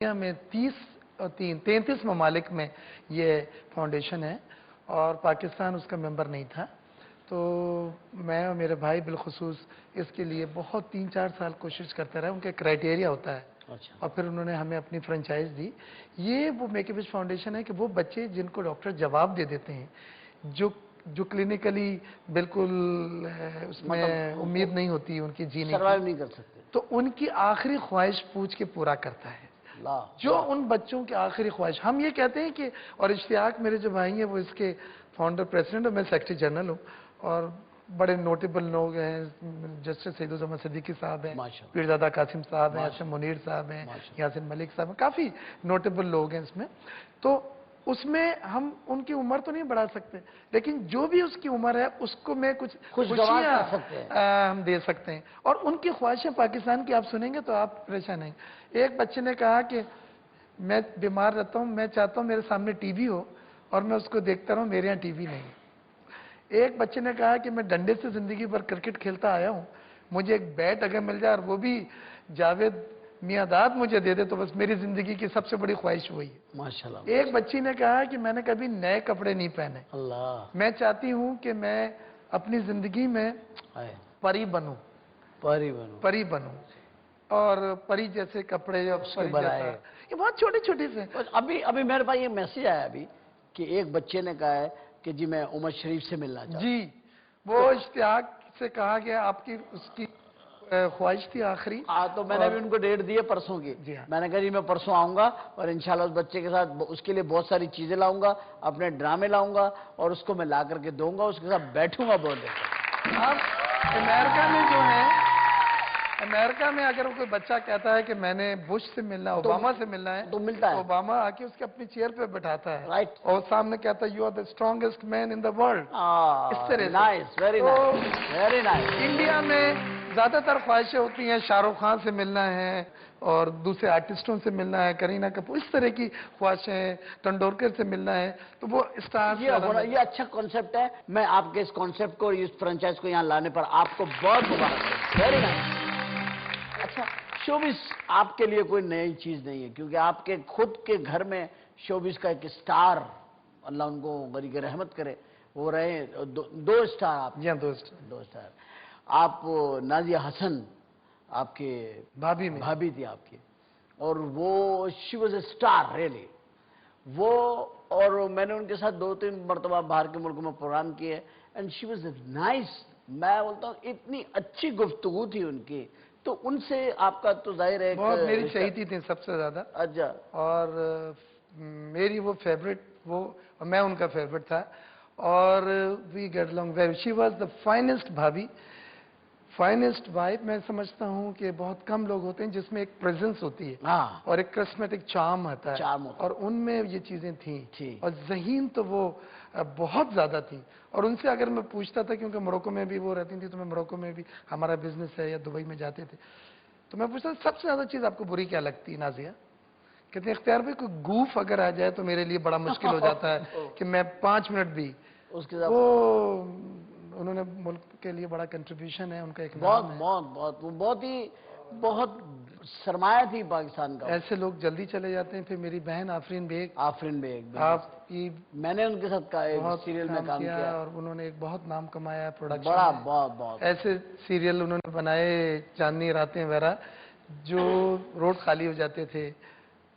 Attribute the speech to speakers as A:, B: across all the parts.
A: दुनिया में 33 ममालिक में ये फाउंडेशन है और पाकिस्तान उसका मेंबर नहीं था। तो मैं और मेरे भाई बिलखुसूस इसके लिए बहुत 3-4 साल कोशिश करते रहे। उनके क्राइटेरिया होता है।
B: अच्छा।
A: और फिर उन्होंने हमें अपनी फ्रेंचाइज दी। ये वो मेक ए विश फाउंडेशन है कि वो बच्चे जिनको डॉक्टर जवाब दे देते हैं, जो क्लिनिकली बिल्कुल उसमें उम्मीद नहीं होती उनकी जीने की,
B: सर्वाइव नहीं कर सकते,
A: तो उनकी आखिरी ख्वाहिश पूछ के पूरा करता है। जो उन बच्चों की आखिरी ख्वाहिश, हम ये कहते हैं कि, और इश्तियाक मेरे जो भाई हैं वो इसके फाउंडर प्रेसिडेंट और मैं सेक्रेटरी जनरल हूँ, और बड़े नोटेबल लोग हैं। जस्टिस सईदुज़्ज़मान सिद्दीकी साहब हैं, पीरज़ादा कासिम साहब हैं, एसएम मुनीर साहब हैं, यासिन मलिक साहब हैं, काफ़ी नोटेबल लोग हैं इसमें। तो उसमें हम उनकी उम्र तो नहीं बढ़ा सकते, लेकिन जो भी उसकी उम्र है उसको मैं कुछ खुशियाँ हम दे सकते हैं। और उनकी ख्वाहिशें पाकिस्तान की आप सुनेंगे तो आप परेशान हैं। एक बच्चे ने कहा कि मैं बीमार रहता हूँ, मैं चाहता हूँ मेरे सामने टीवी हो और मैं उसको देखता रहूँ, मेरे यहाँ टीवी नहीं। एक बच्चे ने कहा कि मैं डंडे से जिंदगी भर क्रिकेट खेलता आया हूँ, मुझे एक बैट अगर मिल जाए और वो भी जावेद मियांदाद मुझे दे दे तो बस मेरी जिंदगी की सबसे बड़ी ख्वाहिश वही है।
B: माशाल्लाह।
A: एक बच्ची ने कहा कि मैंने कभी नए कपड़े नहीं पहने,
B: अल्लाह,
A: मैं चाहती हूँ कि मैं अपनी जिंदगी में परी बनूं, परी बनूं और परी जैसे कपड़े बनाए। ये बहुत छोटे छोटे से।
B: अभी मेरे पास ये मैसेज आया अभी कि एक बच्चे ने कहा है कि जी मैं उमर शरीफ से मिलना चाहता हूं।
A: जी, वो इश्तियाक से कहा गया आपकी उसकी ख्वाहिश थी आखिरी।
B: तो मैंने भी उनको डेट दी है परसों की। मैंने कहा जी मैं परसों आऊंगा और इंशाल्लाह उस बच्चे के साथ उसके लिए बहुत सारी चीजें लाऊंगा, अपने ड्रामे लाऊंगा और उसको मैं ला करके दूंगा, उसके साथ बैठूंगा बहुत देर।
A: अब अमेरिका में जो है, अमेरिका में अगर कोई बच्चा कहता है कि मैंने बुश से मिलना है, ओबामा से मिलना है,
B: तो मिलता है।
A: ओबामा आके उसके अपनी चेयर पे बैठाता है,
B: राइट,
A: और सामने कहता है you are the strongest man in the world. इस तरह से।
B: Nice, very nice, very nice.
A: India में ज्यादातर ख्वाहिशें होती हैं शाहरुख खान से मिलना है और दूसरे आर्टिस्टों से मिलना है, करीना कपूर, इस तरह की ख्वाहिशें, तेंदुलकर से मिलना है, तो वो स्टार।
B: ये अच्छा कॉन्सेप्ट है। मैं आपके इस कॉन्सेप्ट को, इस फ्रेंचाइज को यहाँ लाने पर आपको बहुत मुबारक। Very nice. अच्छा, शोबिस आपके लिए कोई नई चीज नहीं है, क्योंकि आपके खुद के घर में शोबिस का एक स्टार, अल्लाह उनको बरी की रहमत करे, वो रहे दो स्टार आप।
A: जी हाँ, दो
B: स्टार। आप नाजिया हसन आपके भाभी थी आपकी, और वो she was a star really वो। और मैंने उनके साथ 2-3 मरतबा बाहर के मुल्कों में प्रोग्राम किए एंड शी वॉज नाइस। मैं बोलता हूँ इतनी अच्छी गुफ्तगू थी उनकी, तो उनसे आपका तो जाहिर है
A: बहुत मेरी चाहती थी सबसे ज्यादा।
B: अच्छा।
A: और मेरी वो फेवरेट, वो मैं उनका फेवरेट था, और we get along very. She was the finest bhabhi, finest wife. मैं समझता हूँ कि बहुत कम लोग होते हैं जिसमें एक प्रेजेंस होती है और एक कस्मेटिक चार्म आता है, और उनमें ये चीजें थी। और ज़हीन तो वो बहुत ज्यादा थी। और उनसे अगर मैं पूछता था, क्योंकि मोरक्को में भी वो रहती थी, तो मैं मोरक्को में भी हमारा बिजनेस है, या दुबई में जाते थे, तो मैं पूछता था सबसे ज्यादा चीज आपको बुरी क्या लगती है नाजिया? कहते इख्तियार भाई कोई गूफ अगर आ जाए तो मेरे लिए बड़ा मुश्किल हो जाता है कि मैं 5 मिनट भी उसके साथ। वो उन्होंने मुल्क के लिए बड़ा कंट्रीब्यूशन है उनका, एक
B: बहुत सरमाया थी पाकिस्तान का।
A: ऐसे लोग जल्दी चले जाते हैं। फिर मेरी बहन आफरीन बेग आपकी,
B: मैंने उनके साथ बहुत सीरियल में काम किया
A: और उन्होंने एक बहुत नाम कमाया प्रोडक्शन,
B: बड़ा बहुत
A: ऐसे सीरियल उन्होंने बनाए, चांदनी रातें वगैरह, जो रोड खाली हो जाते थे।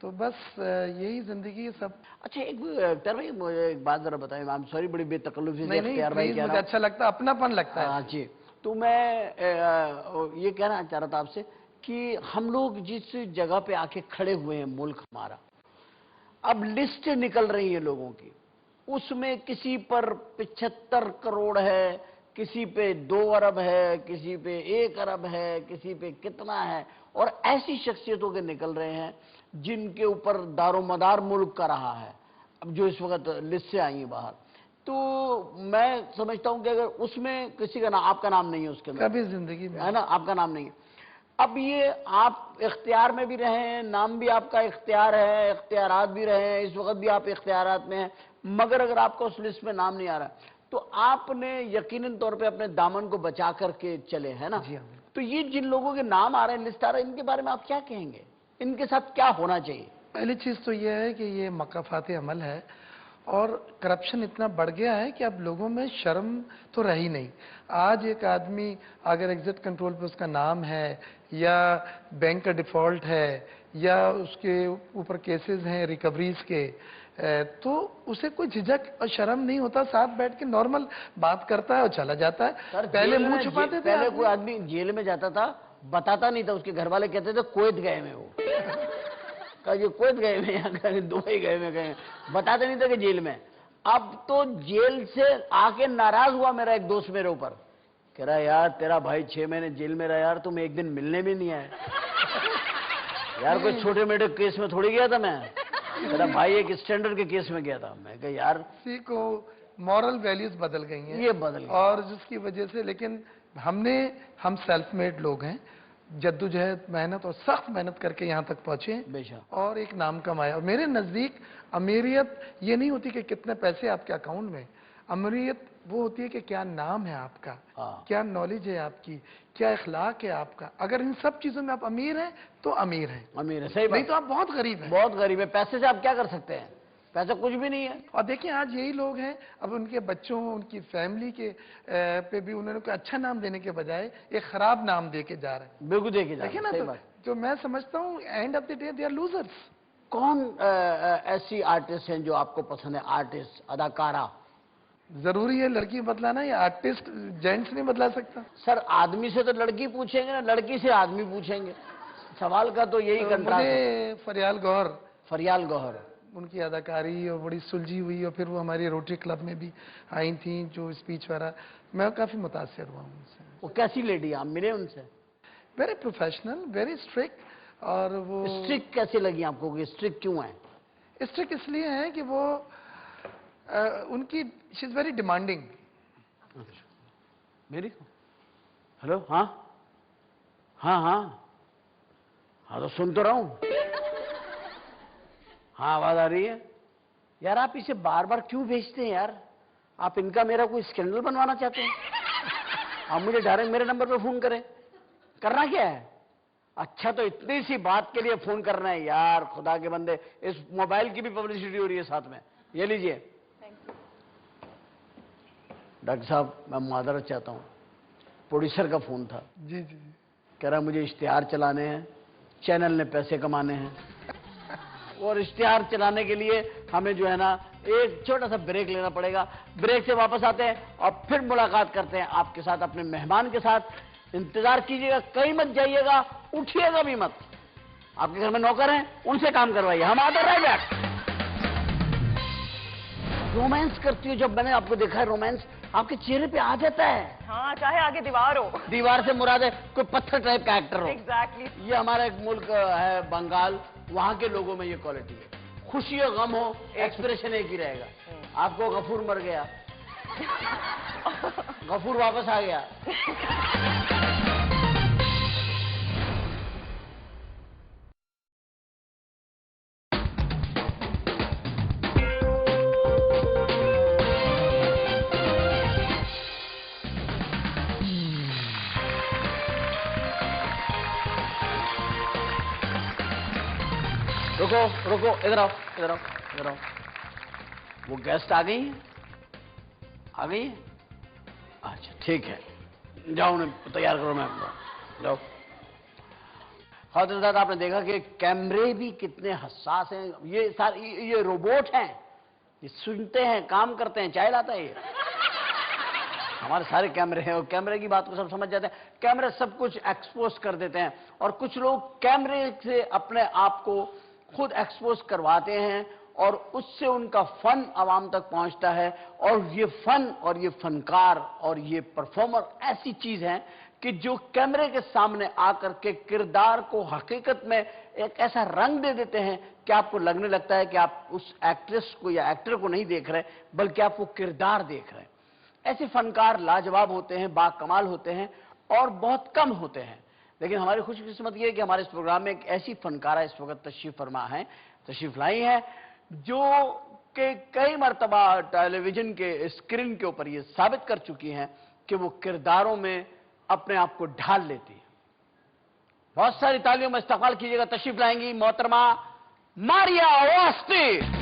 A: तो बस यही जिंदगी है सब।
B: अच्छा, एक भाई मुझे एक बात जरा बताएं। आई एम सॉरी, बड़ी बेतकल्लुफी से
A: अख्तियार भाई, मुझे अच्छा लगता है, अपनापन लगता है।
B: जी, तो मैं ये कहना चाह रहा था आपसे कि हम लोग जिस जगह पे आके खड़े हुए हैं, मुल्क हमारा, अब लिस्ट निकल रही है लोगों की, उसमें किसी पर 75 करोड़ है, किसी पे 2 अरब है, किसी पे 1 अरब है, किसी पे कितना है, और ऐसी शख्सियतों के निकल रहे हैं जिनके ऊपर दारोमदार मुल्क का रहा है, अब जो इस वक्त लिस्ट से आई है बाहर। तो मैं समझता हूं कि अगर उसमें किसी का नाम, आपका नाम नहीं है उसके अंदर
A: कभी जिंदगी में,
B: है ना, आपका नाम नहीं है। अब ये आप इख्तियार में भी रहे हैं, नाम भी आपका इख्तियार है, इख्तियारात भी रहे हैं, इस वक्त भी आप इख्तियारात में हैं, मगर अगर आपका उस लिस्ट में नाम नहीं आ रहा तो आपने यकीनन तौर पे अपने दामन को बचा करके चले, है ना?
A: जी हाँ।
B: तो ये जिन लोगों के नाम आ रहे हैं, लिस्ट आ रहा है, इनके बारे में आप क्या कहेंगे? इनके साथ क्या होना चाहिए?
A: पहली चीज तो यह है कि ये मकाफात अमल है और करप्शन इतना बढ़ गया है कि अब लोगों में शर्म तो रही नहीं। आज एक आदमी अगर एग्जिट कंट्रोल पे उसका नाम है या बैंक का डिफॉल्ट है या उसके ऊपर केसेस हैं रिकवरीज के, तो उसे कोई झिझक और शर्म नहीं होता, साथ बैठ के नॉर्मल बात करता है और चला जाता है।
B: सर,
A: पहले मुंह छुपाते थे।
B: पहले कोई आदमी जेल में जाता था, बताता नहीं था, उसके घर वाले कहते थे कुवैत गए में, वो कहा कुवैत गए में या दुबई गए में, गए, बताते नहीं थे कि जेल में। अब तो जेल से आके नाराज हुआ मेरा एक दोस्त मेरे ऊपर, कह रहा यार तेरा भाई 6 महीने जेल में रहा यार, तुम एक दिन मिलने भी नहीं आए। यार कोई छोटे मोटे केस में थोड़ी गया था मैं, मेरा भाई एक स्टैंडर्ड के केस में गया था। मैं कहा यार
A: किसी को मॉरल वैल्यूज बदल गई हैं,
B: ये बदल गई
A: और जिसकी वजह से, लेकिन हम सेल्फ मेड लोग हैं, जद्दोजहद मेहनत और सख्त मेहनत करके यहाँ तक पहुंचे
B: बेशक,
A: और एक नाम कमाया। और मेरे नजदीक अमीरियत ये नहीं होती कि कितने पैसे आपके अकाउंट में, अमीरियत वो होती है कि क्या नाम है आपका, क्या नॉलेज है आपकी, क्या इखलाक है आपका। अगर इन सब चीजों में आप अमीर हैं तो अमीर हैं,
B: अमीर है, सही बात।
A: नहीं तो आप बहुत गरीब हैं।
B: बहुत गरीब है, पैसे से आप क्या कर सकते हैं, पैसा कुछ भी नहीं है।
A: और देखिए आज यही लोग हैं, अब उनके बच्चों उनकी फैमिली के पे भी उन्होंने कोई अच्छा नाम देने के बजाय एक खराब नाम दे के जा रहे हैं,
B: बिल्कुल देखे जा
A: देखिए ना। तो मैं समझता हूँ end of the day they are losers.
B: कौन ऐसी आर्टिस्ट हैं जो आपको पसंद है? आर्टिस्ट, अदाकारा?
A: जरूरी है लड़की बदलाना या आर्टिस्ट जेंट्स नहीं बदला सकता?
B: सर आदमी से तो लड़की पूछेंगे ना, लड़की से आदमी पूछेंगे, सवाल का तो यही कंट्रास्ट है। फरियाल गौहर
A: उनकी अदाकारी और बड़ी सुलझी हुई, और फिर वो हमारी रोटरी क्लब में भी आई थी जो स्पीच वाला, मैं काफी मुतासिर हुआ उनसे।
B: वो कैसी लेडी, आप मिले उनसे?
A: Very professional, very strict. और वो
B: स्ट्रिक्ट कैसे लगी आपको, कि स्ट्रिक्ट क्यों है?
A: स्ट्रिक्ट इसलिए है कि वो उनकी शी इज वेरी डिमांडिंग।
B: मेरी हेलो, हाँ हाँ हाँ हाँ, तो सुन तो रहा हूं। हाँ आवाज आ रही है। यार आप इसे बार बार क्यों भेजते हैं यार? आप इनका मेरा कोई स्कैंडल बनवाना चाहते हैं? आप मुझे डायरेक्ट मेरे नंबर पे फोन करें, करना क्या है? अच्छा तो इतनी सी बात के लिए फोन करना है यार, खुदा के बंदे। इस मोबाइल की भी पब्लिसिटी हो रही है साथ में, ये लीजिए। डॉक्टर साहब मैं माजरत चाहता हूं, प्रोड्यूसर का फोन था।
A: जी जी जी।
B: कह रहा मुझे इश्तिहार चलाने हैं, चैनल ने पैसे कमाने हैं, और इश्तिहार चलाने के लिए हमें जो है ना एक छोटा सा ब्रेक लेना पड़ेगा। ब्रेक से वापस आते हैं और फिर मुलाकात करते हैं आपके साथ, अपने मेहमान के साथ। इंतजार कीजिएगा, कहीं मत जाइएगा, उठिएगा भी मत। आपके घर में नौकर हैं, उनसे काम करवाइए। हम आते रहे बैठ। रोमांस करती हो, जब मैंने आपको देखा है रोमांस आपके चेहरे पे आ जाता है।
C: हाँ, चाहे आगे दीवार हो।
B: दीवार से मुराद है कोई पत्थर टाइप का एक्टर हो।
C: एग्जैक्टली।
B: ये हमारा एक मुल्क है बंगाल, वहां के लोगों में ये क्वालिटी है। खुशी और गम हो, एक्सप्रेशन एक ही रहेगा। आपको गफूर मर गया, गफूर वापस आ गया। रुको रुको, इधर आओ इधर आओ इधर आओ। वो गेस्ट आ गई हैं? आ गई हैं? अच्छा ठीक है, जाओ उन्हें तैयार करो। मैं जाओ। हजरत आपने देखा कि कैमरे भी कितने हसास हैं। ये सारे ये रोबोट हैं, ये सुनते हैं, काम करते हैं, चाय लाता है ये। हमारे सारे कैमरे हैं और कैमरे की बात को सब समझ जाते हैं। कैमरे सब कुछ एक्सपोज कर देते हैं, और कुछ लोग कैमरे से अपने आप को खुद एक्सपोज करवाते हैं और उससे उनका फन आवाम तक पहुंचता है। और ये फन और ये फनकार और ये परफॉर्मर ऐसी चीज है कि जो कैमरे के सामने आकर के किरदार को हकीकत में एक ऐसा रंग दे देते हैं कि आपको लगने लगता है कि आप उस एक्ट्रेस को या एक्टर को नहीं देख रहे, बल्कि आप वो किरदार देख रहे हैं। ऐसे फनकार लाजवाब होते हैं, बाकमाल होते हैं, और बहुत कम होते हैं। लेकिन हमारी खुशकिस्मत ये है कि हमारे इस प्रोग्राम में एक ऐसी फनकारा इस वक्त तशरीफ लाई है, जो कि कई मरतबा टेलीविजन के स्क्रीन के ऊपर ये साबित कर चुकी हैं कि वो किरदारों में अपने आप को ढाल लेती है। बहुत सारी तालियों में इस्तकबाल कीजिएगा। तशरीफ लाएंगी मोहतरमा मारिया वास्ते।